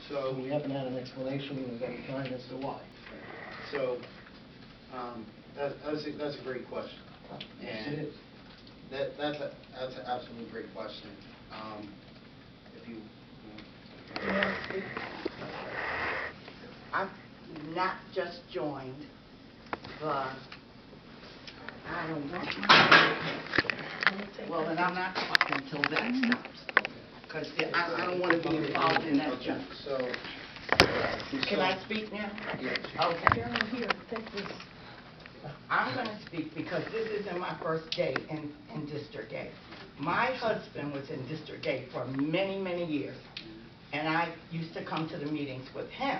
So we haven't had an explanation of any kind as to why. So, that's a great question. Yes, And it is. That's an absolutely great question. If you, I've not just joined the, I don't want well, then I'm not talking until that stops, because I don't want to be involved in that junk. so. Can I speak now? Yes. Okay. Chairman, here, take this. I'm going to speak because this isn't my first day in District A. My husband was in District A for many, many years, and I used to come to the meetings with him.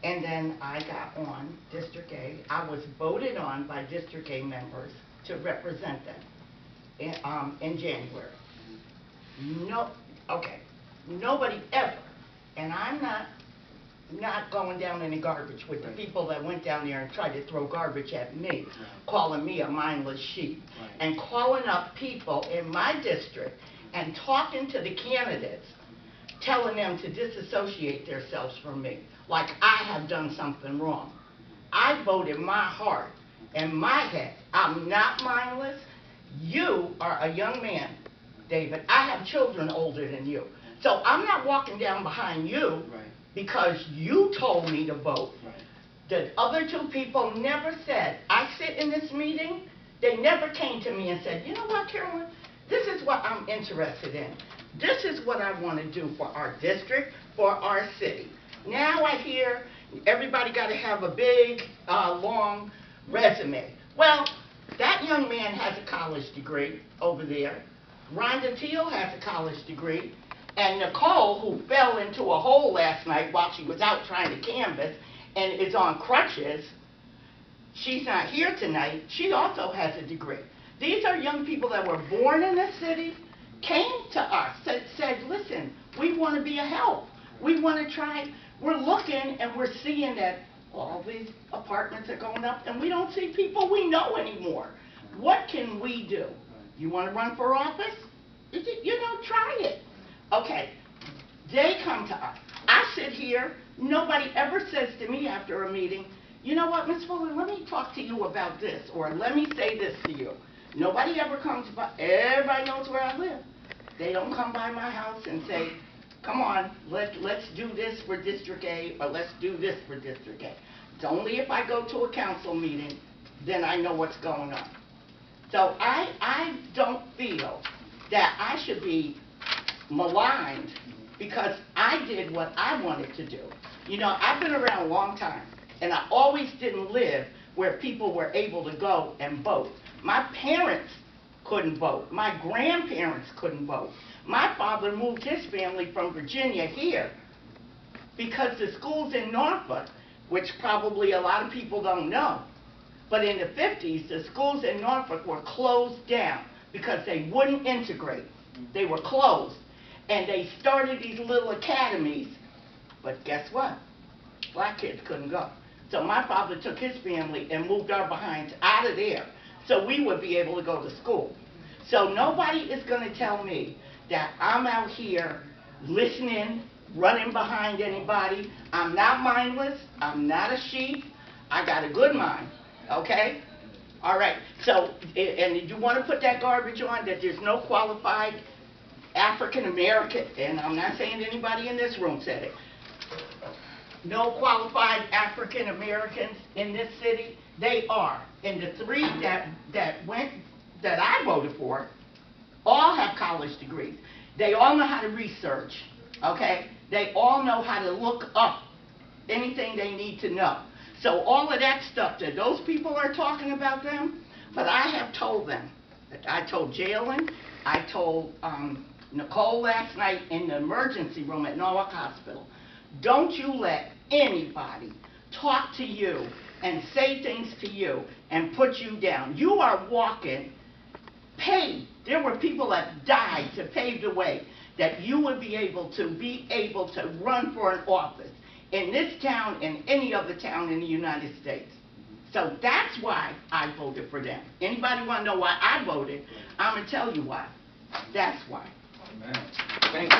And then I got on District A. I was voted on by District A members to represent them in January. No, okay, nobody ever, and I'm not going down any garbage with the people that went down there and tried to throw garbage at me, calling me a mindless sheep, and calling up people in my district and talking to the candidates, telling them to disassociate themselves from me, like I have done something wrong. I voted my heart and my head. I'm not mindless. You are a young man, David. I have children older than you. So I'm not walking down behind you because you told me to vote. The other two people never said, I sit in this meeting, they never came to me and said, you know what, Carolyn, this is what I'm interested in. This is what I want to do for our district, for our city. Now I hear everybody got to have a big, long resume. Well, that young man has a college degree over there. Rhonda Teal has a college degree. And Nicole, who fell into a hole last night while she was out trying to canvass and is on crutches, she's not here tonight. She also has a degree. These are young people that were born in this city, came to us, said, listen, we want to be a help. We want to try. We're looking and we're seeing that all these apartments are going up and we don't see people we know anymore. What can we do? You want to run for office? Try it. Okay, they come to us. I sit here, nobody ever says to me after a meeting, you know what, Ms. Fuller, let me talk to you about this, or let me say this to you. Nobody ever comes by, everybody knows where I live. They don't come by my house and say, come on, let's do this for District A, or let's do this for District A. It's only if I go to a council meeting, then I know what's going on. So I don't feel that I should be maligned because I did what I wanted to do. You know, I've been around a long time, and I always didn't live where people were able to go and vote. My parents couldn't vote. My grandparents couldn't vote. My father moved his family from Virginia here because the schools in Norfolk, which probably a lot of people don't know, but in the 50s, the schools in Norfolk were closed down because they wouldn't integrate. They were closed. And they started these little academies, but guess what? Black kids couldn't go. So my father took his family and moved our behinds out of there so we would be able to go to school. So nobody is going to tell me that I'm out here listening, running behind anybody. I'm not mindless. I'm not a sheep. I got a good mind, okay? All right, so, and you want to put that garbage on that there's no qualified African American, and I'm not saying anybody in this room said it, no qualified African Americans in this city. They are. And the three that I voted for all have college degrees. They all know how to research, okay? They all know how to look up anything they need to know. So all of that stuff that those people are talking about them, but I have told them. I told Jalen, I told Nicole last night in the emergency room at Norwalk Hospital, don't you let anybody talk to you and say things to you and put you down. You are walking paid. There were people that died to pave the way that you would be able to run for an office in this town and any other town in the United States. So that's why I voted for them. Anybody want to know why I voted? I'm going to tell you why. That's why. Amen. Thank you.